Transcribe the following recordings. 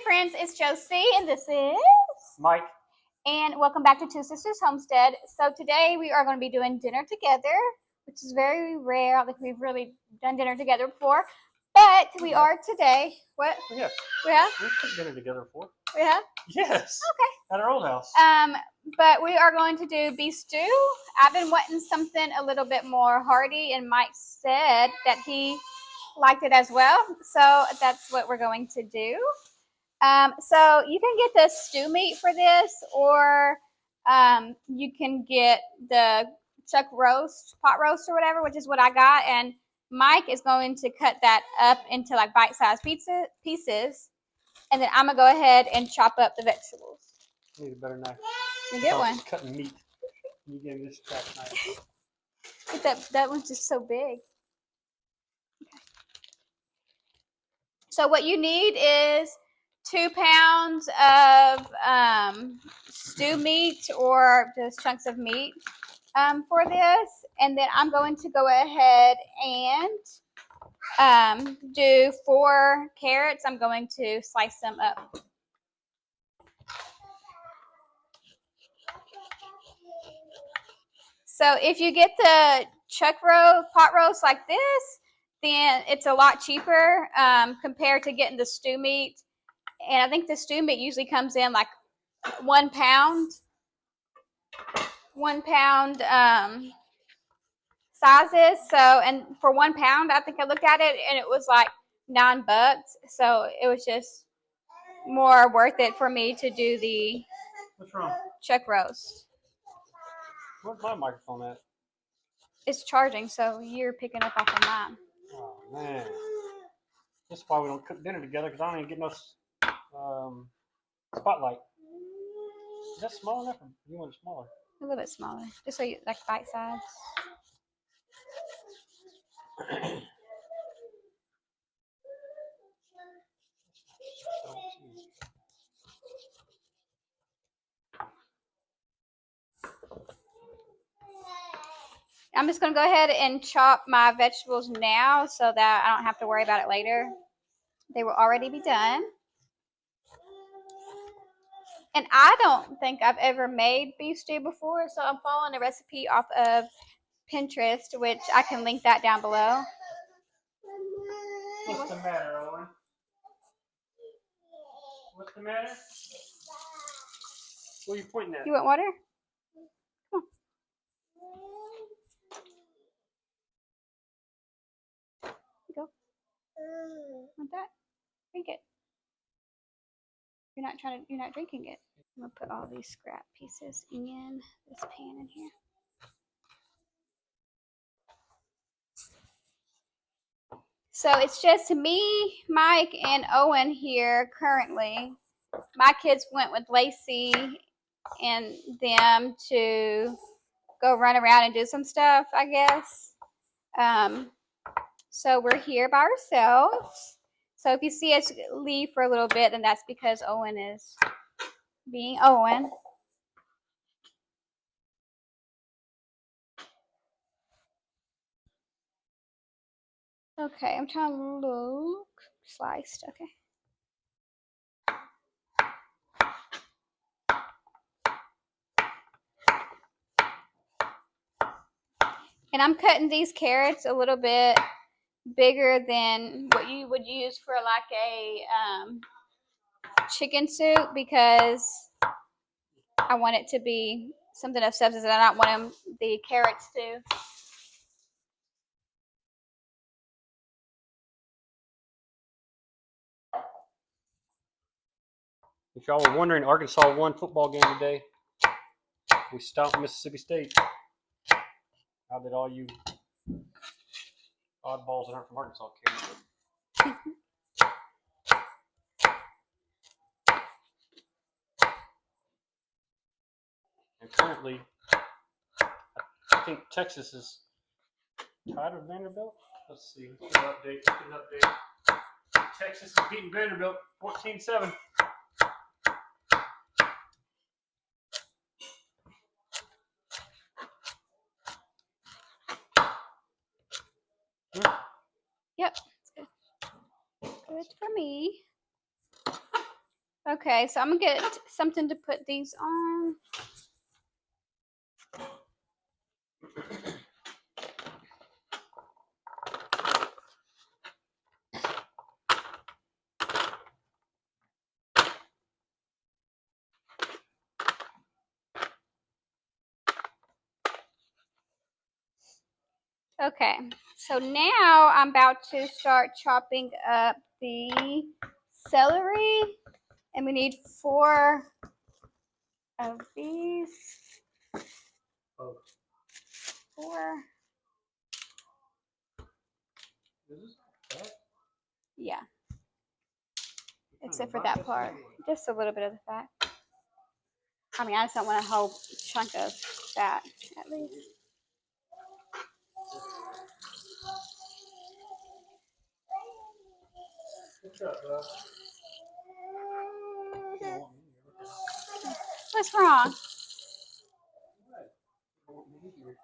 friends, it's Josie and this is Mike. And welcome back to Two Sisters Homestead. So today we are going to be doing dinner together, which is very rare. I don't think we've really done dinner together before, but we are today. What? Yeah. Yeah? We've cooked dinner together before. Yeah? Yes. Okay. At our old house. But we are going to do beef stew. I've been wanting something a little bit more hearty, and Mike said that he liked it as well. So that's what we're going to do. So you can get the stew meat for this, or you can get the chuck roast, pot roast or whatever, which is what I got. And Mike is going to cut that up into like bite-sized pieces. And then I'm going to go ahead and chop up the vegetables. Need a better knife. You get one. Cutting meat. You gave me this crack knife. That one's just so big. Okay. So what you need is 2 pounds of stew meat or just chunks of meat for this. And then I'm going to go ahead and do 4 carrots. I'm going to slice them up. So if you get the pot roast like this, then it's a lot cheaper compared to getting the stew meat. And I think the stew meat usually comes in like 1 pound. 1 pound sizes. So, and for 1 pound, I think I looked at it and it was like $9. So it was just more worth it for me to do the What's wrong? chuck roast. Where's my microphone at? It's charging, so you're picking up off of mine. Oh man, this is why we don't cook dinner together, because I don't even get no spotlight. Is that small enough, or you want it smaller? A little bit smaller, just so you like bite size. I'm just going to go ahead and chop my vegetables now so that I don't have to worry about it later. They will already be done. And I don't think I've ever made beef stew before, so I'm following a recipe off of Pinterest, which I can link that down below. What's the matter, Owen? What's the matter? What are you pointing at? You want water? Come on. Go. Want that? Drink it. You're not drinking it. I'm gonna put all these scrap pieces in this pan in here. So it's just me, Mike, and Owen here currently. My kids went with Laci and them to go run around and do some stuff, I guess. So we're here by ourselves. So if you see us leave for a little bit, then that's because Owen is being Owen. Okay, I'm trying to look. Sliced, okay. And I'm cutting these carrots a little bit bigger than what you would use for like a chicken soup, because I want it to be something of substance and I don't want the carrots to. If y'all were wondering, Arkansas won football game today. We stomped Mississippi State. How did all you oddballs that aren't from Arkansas care? And currently, I think Texas is tied with Vanderbilt. Let's see. Let's get an update. Texas is beating Vanderbilt 14-7. Yep, it's good. Good for me. Okay, so I'm gonna get something to put these on. Okay, so now I'm about to start chopping up the celery, and we need 4 of these. Oh. 4. Is this fat? Yeah, You except kinda for knock that this part. anyway. Just a little bit of the fat. I mean, I just don't want a whole chunk of fat, at least. What's up, bud? You don't want me here. What's wrong? What? You don't want me here.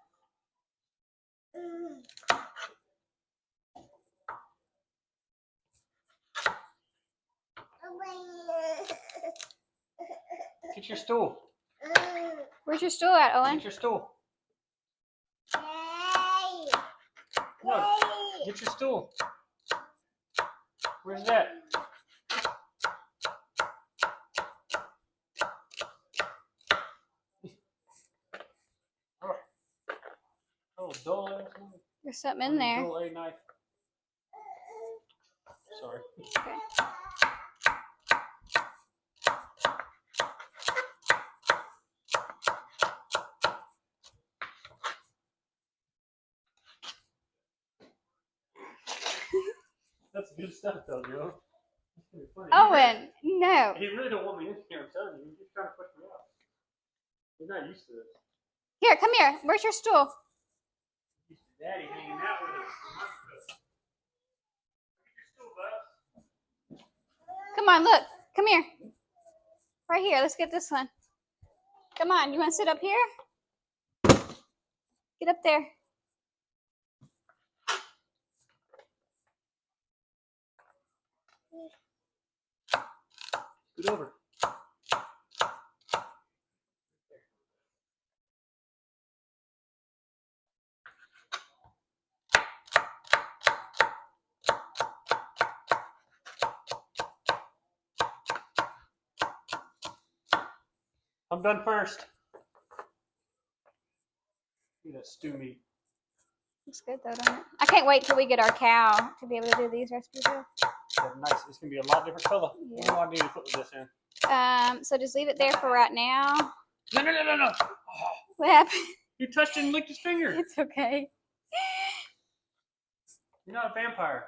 Get your stool. Where's your stool at, Owen? Get your stool. No, get your stool. Where's that? Oh, dull ass knife. There's something in there. Dull A knife. Sorry. Okay. That's good stuff, though, Joe. That's gonna be funny. Owen, no. You really don't want me in here, I'm telling you. You're just trying to push me out. You're not used to this. Here, come here. Where's your stool? Used to Daddy hanging out with us. Get your stool, bud. Come on, look. Come here. Right here. Let's get this one. Come on. You want to sit up here? Get up there. Scoot over. I'm done first. Look at that stew meat. Looks good though, don't it? I can't wait till we get our cow to be able to do these recipes with. Nice. It's gonna be a lot different color. Yeah. What do I need to put with this in? So just leave it there for right now. No. Oh, What happened? he touched it and licked his finger. It's okay. You're not a vampire.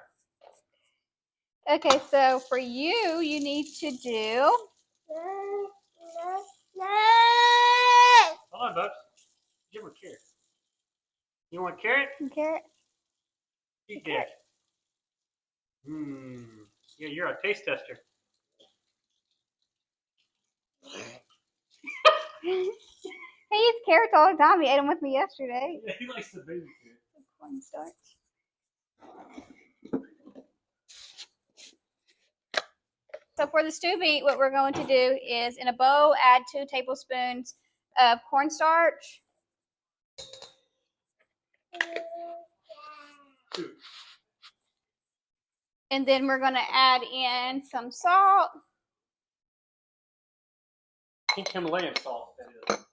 Okay, so for you, you need to do. Hold on, Bugs. Give him a carrot. You want a carrot? Some carrot. Eat that. Yeah, you're a taste tester. He eats carrots all the time. He ate them with me yesterday. Yeah, he likes the baby carrot. Cornstarch. So for the stew meat, what we're going to do is in a bowl, add 2 tablespoons of cornstarch. 2. And then we're going to add in some salt. Pink Himalayan salt, that is.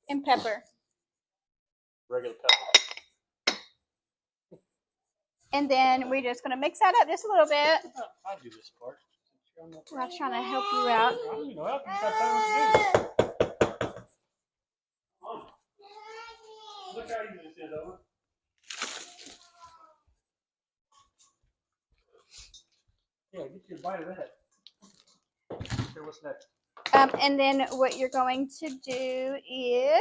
And pepper. Regular pepper. And then we're just going to mix that up just a little bit. I'll do this part. I'm not trying to help you out. I don't need no help. You got time to do. Look how easy this is, Owen. Yeah, get you a bite of that. Okay, what's next? And then what you're going to do is,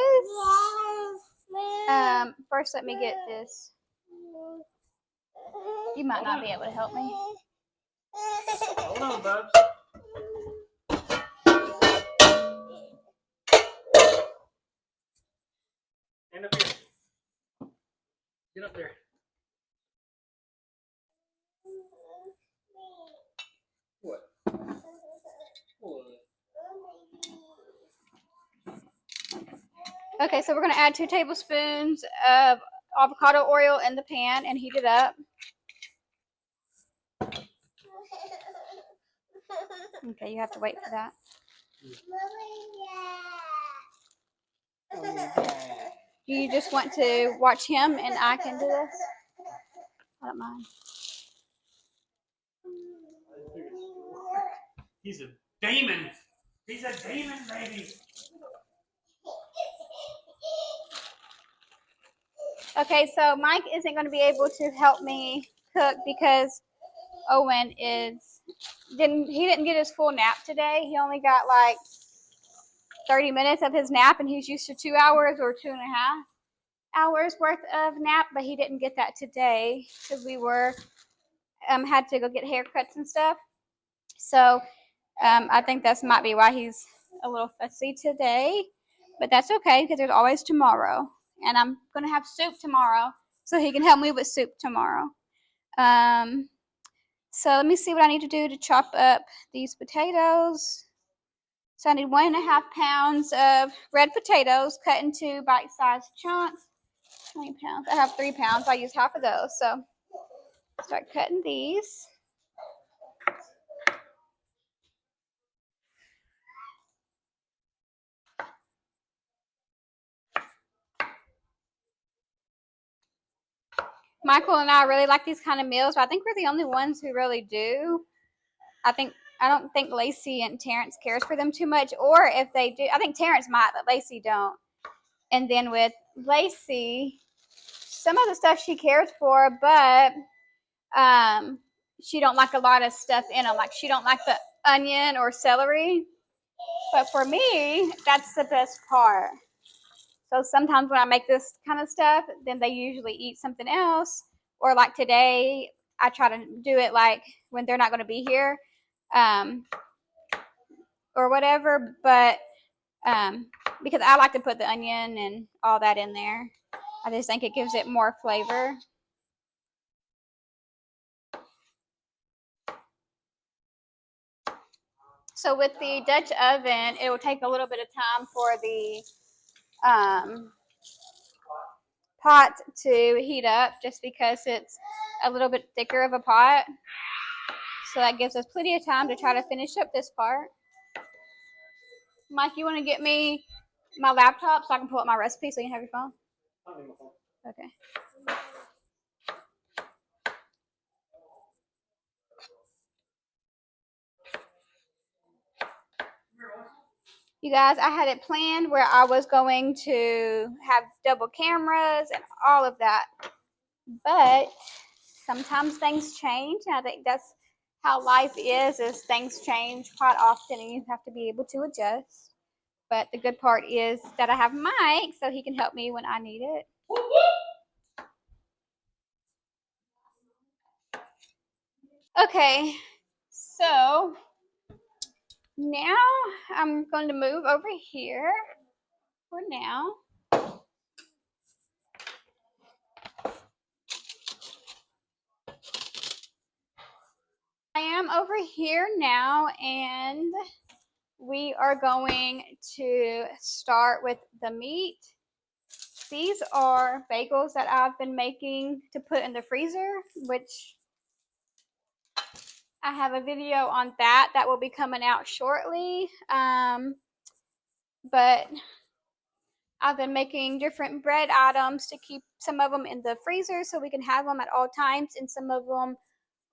first let me get this. You might not be able to help me. Hold on, Bubs. Stand up here. Get up there. What? What? Okay, so we're going to add 2 tablespoons of avocado oil in the pan and heat it up. Okay, you have to wait for that. Do you just want to watch him and I can do this? I don't mind. He's a demon. He's a demon, baby. Okay, so Mike isn't going to be able to help me cook because Owen didn't get his full nap today. He only got like 30 minutes of his nap, and he's used to 2 hours or 2.5 hours worth of nap, but he didn't get that today because we were had to go get haircuts and stuff. So I think that might be why he's a little fussy today, but that's okay because there's always tomorrow, and I'm gonna have soup tomorrow, so he can help me with soup tomorrow. So let me see what I need to do to chop up these potatoes. So I need 1.5 pounds of red potatoes cut into bite-sized chunks. 20 pounds. I have 3 pounds. I use half of those. So start cutting these. Michael and I really like these kind of meals, but I think we're the only ones who really do. I don't think Laci and Terrence cares for them too much, or if they do, I think Terrence might, but Laci don't. And then with Laci, some of the stuff she cares for, but she don't like a lot of stuff in them. Like she don't like the onion or celery. But for me, that's the best part. So sometimes when I make this kind of stuff, then they usually eat something else. Or like today, I try to do it like when they're not going to be here, or whatever. But because I like to put the onion and all that in there, I just think it gives it more flavor. So with the Dutch oven, it will take a little bit of time for the pot to heat up just because it's a little bit thicker of a pot. So that gives us plenty of time to try to finish up this part. Mike, you want to get me my laptop so I can pull up my recipe so you can have your phone? Okay. You guys, I had it planned where I was going to have double cameras and all of that. But sometimes things change, and I think that's how life is things change quite often, and you have to be able to adjust. But the good part is that I have Mike, so he can help me when I need it. Okay, so now I'm going to move over here for now. I am over here now, and we are going to start with the meat. These are bagels that I've been making to put in the freezer, which I have a video on that will be coming out shortly. But I've been making different bread items to keep some of them in the freezer so we can have them at all times, and some of them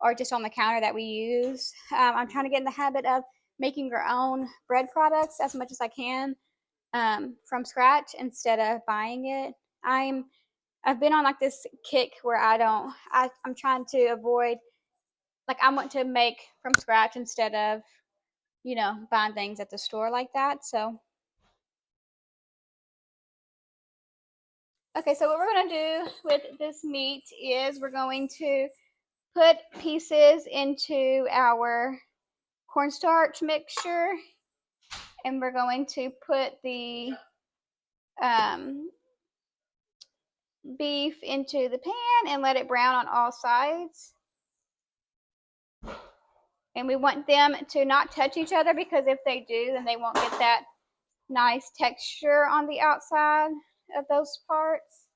are just on the counter that we use. I'm trying to get in the habit of making our own bread products as much as I can from scratch instead of buying it. I've been on like this kick where I'm trying to avoid, like I want to make from scratch instead of, buying things at the store like that. So okay, so what we're going to do with this meat is we're going to put pieces into our cornstarch mixture, and we're going to put the beef into the pan and let it brown on all sides. And we want them to not touch each other, because if they do, then they won't get that nice texture on the outside of those parts.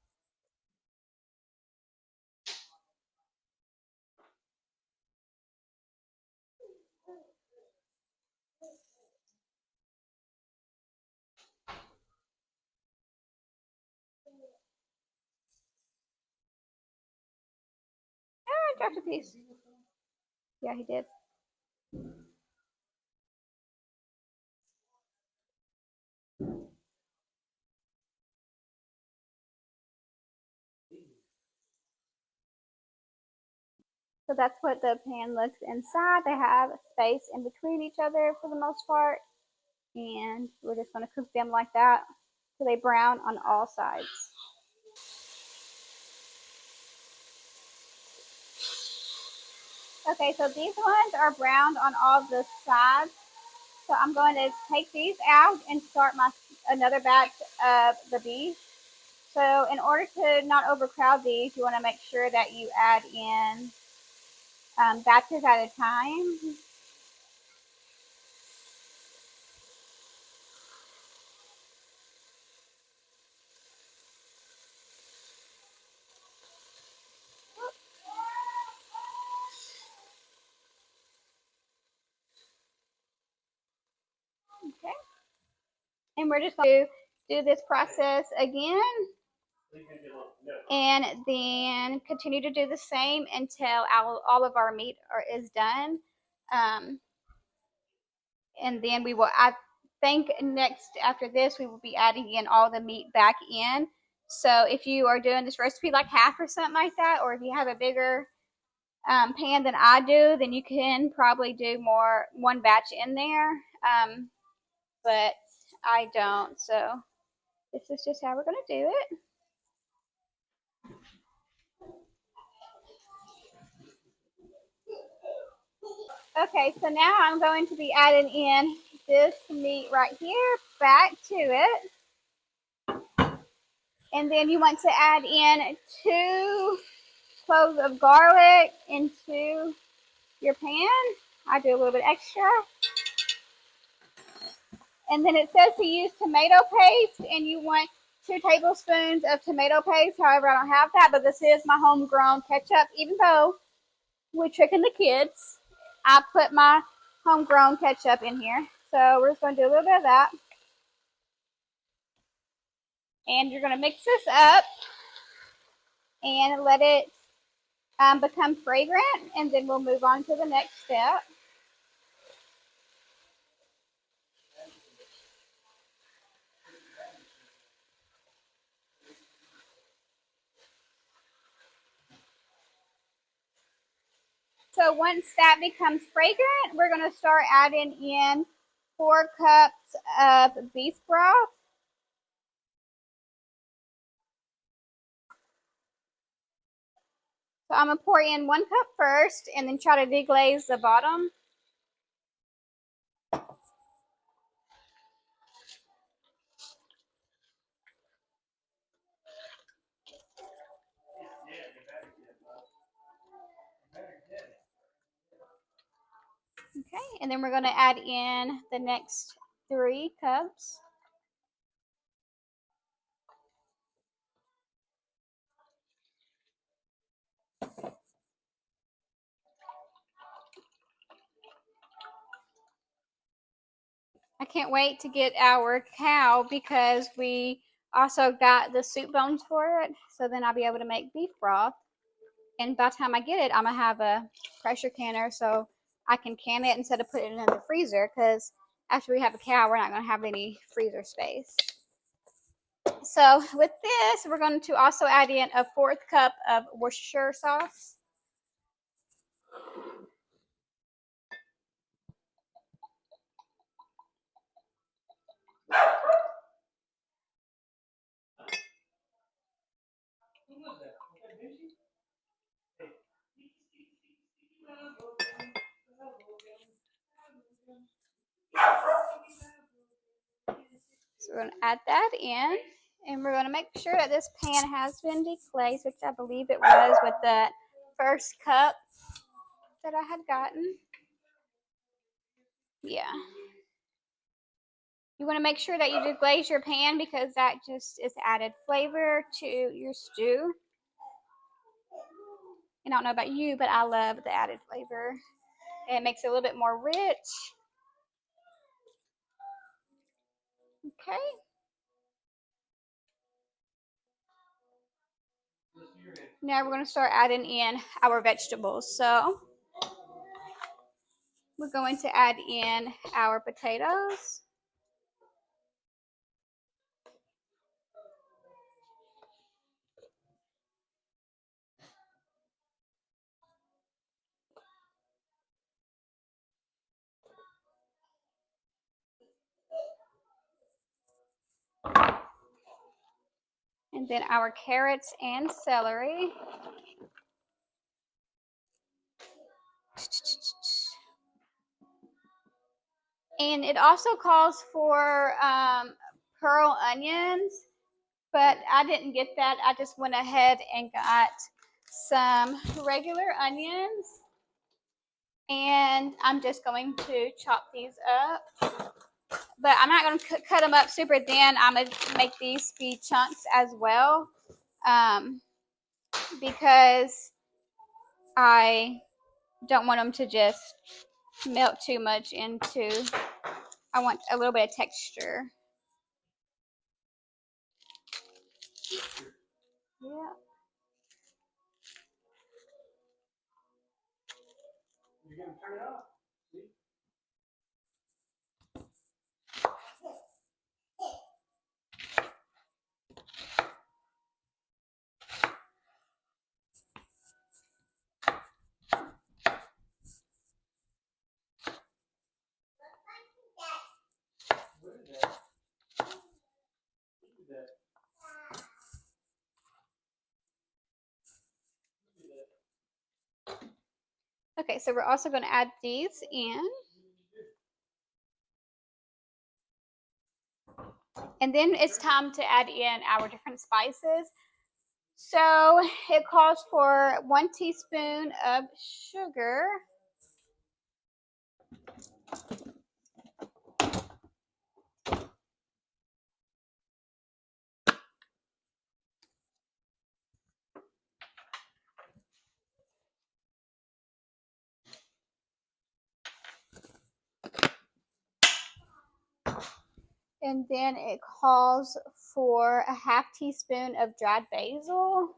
Oh, I dropped a piece. Yeah, he did. So that's what the pan looks inside. They have space in between each other for the most part. And we're just going to cook them like that so they brown on all sides. Okay, so these ones are browned on all the sides. So I'm going to take these out and start another batch of the beef. So in order to not overcrowd these, you want to make sure that you add in batches at a time. Okay. And we're just going to do this process again. And then continue to do the same until all of our meat is done. And then we will, I think next after this, we will be adding in all the meat back in. So if you are doing this recipe like half or something like that, or if you have a bigger pan than I do, then you can probably do one batch in there. But I don't. So this is just how we're going to do it. Okay, so now I'm going to be adding in this meat right here back to it. And then you want to add in 2 cloves of garlic into your pan. I do a little bit extra. And then it says to use tomato paste, and you want 2 tablespoons of tomato paste. However, I don't have that, but this is my homegrown ketchup. Even though we're tricking the kids, I put my homegrown ketchup in here. So we're just going to do a little bit of that. And you're going to mix this up and let it become fragrant, and then we'll move on to the next step. So once that becomes fragrant, we're going to start adding in 4 cups of beef broth. So I'm going to pour in 1 cup first and then try to deglaze the bottom. Okay, and then we're going to add in the next 3 cups. I can't wait to get our cow because we also got the soup bones for it. So then I'll be able to make beef broth. And by the time I get it, I'm going to have a pressure canner so I can can it instead of putting it in the freezer, because after we have a cow, we're not going to have any freezer space. So with this, we're going to also add in a 4th cup of Worcestershire sauce. So we're going to add that in, and we're going to make sure that this pan has been deglazed, which I believe it was with the 1st cup that I had gotten. Yeah. You want to make sure that you deglaze your pan because that just is added flavor to your stew. And I don't know about you, but I love the added flavor. It makes it a little bit more rich. Okay. Now we're going to start adding in our vegetables. So we're going to add in our potatoes. And then our carrots and celery. And it also calls for pearl onions, but I didn't get that. I just went ahead and got some regular onions. And I'm just going to chop these up. But I'm not going to cut them up super thin. I'm going to make these be chunks as well. Because I don't want them to just melt too much into, I want a little bit of texture. Yeah. You're going to turn it off. See? What is that? What is that? Okay, so we're also going to add these in. And then it's time to add in our different spices. So it calls for 1 teaspoon of sugar. And then it calls for a 1/2 teaspoon of dried basil.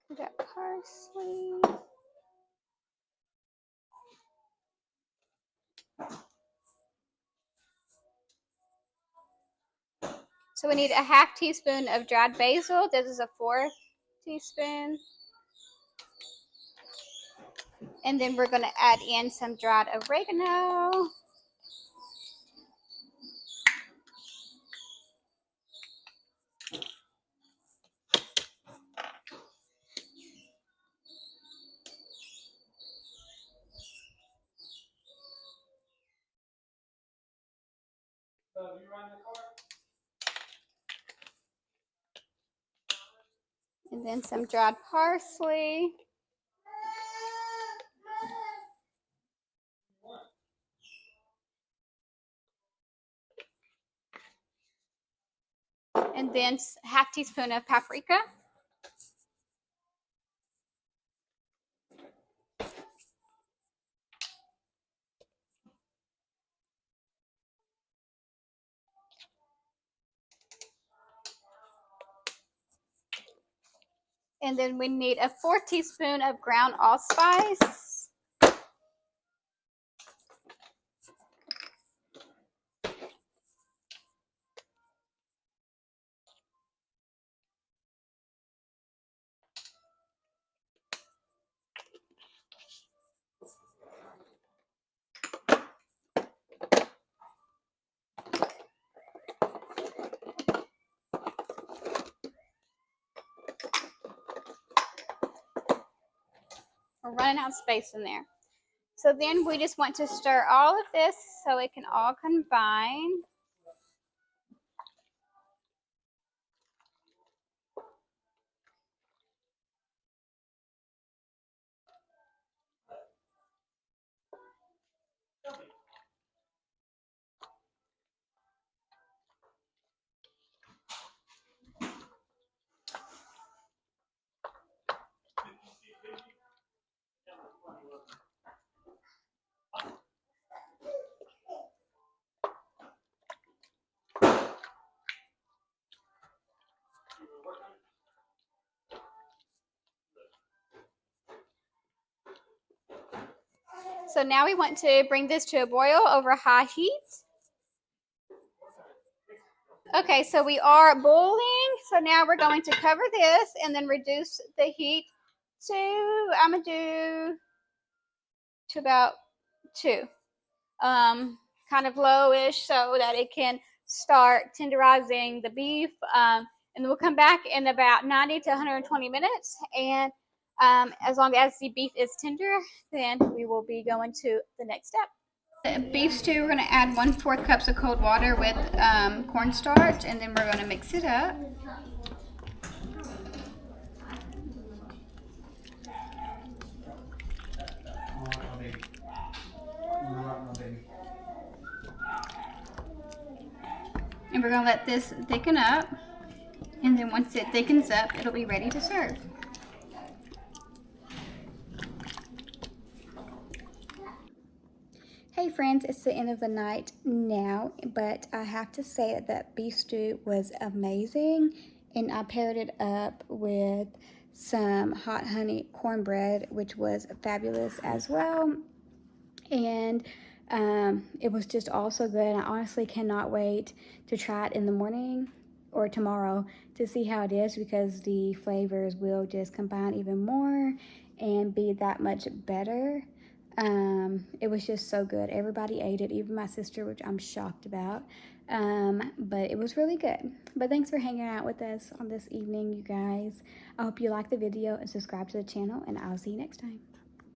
We got parsley. So we need a 1/2 teaspoon of dried basil. This is a 1/4 teaspoon. And then we're going to add in some dried oregano. You run the car? And then some dried parsley. And then 1/2 teaspoon of paprika. And then we need a 4 teaspoon of ground allspice. We're running out of space in there. So then we just want to stir all of this so it can all combine. So now we want to bring this to a boil over high heat. Okay, so we are boiling. So now we're going to cover this and then reduce the heat to, I'm going to do to about 2. Kind of lowish so that it can start tenderizing the beef. And then we'll come back in about 90 to 120 minutes. And as long as the beef is tender, then we will be going to the next step. Beef stew, we're going to add 1/4 cups of cold water with cornstarch, and then we're going to mix it up. And we're going to let this thicken up, and then once it thickens up, it'll be ready to serve. Hey friends, it's the end of the night now, but I have to say that beef stew was amazing, and I paired it up with some hot honey cornbread, which was fabulous as well. And it was just all so good. I honestly cannot wait to try it in the morning or tomorrow to see how it is, because the flavors will just combine even more and be that much better. It was just so good. Everybody ate it, even my sister, which I'm shocked about. But it was really good. But thanks for hanging out with us on this evening, you guys. I hope you liked the video and subscribe to the channel, and I'll see you next time.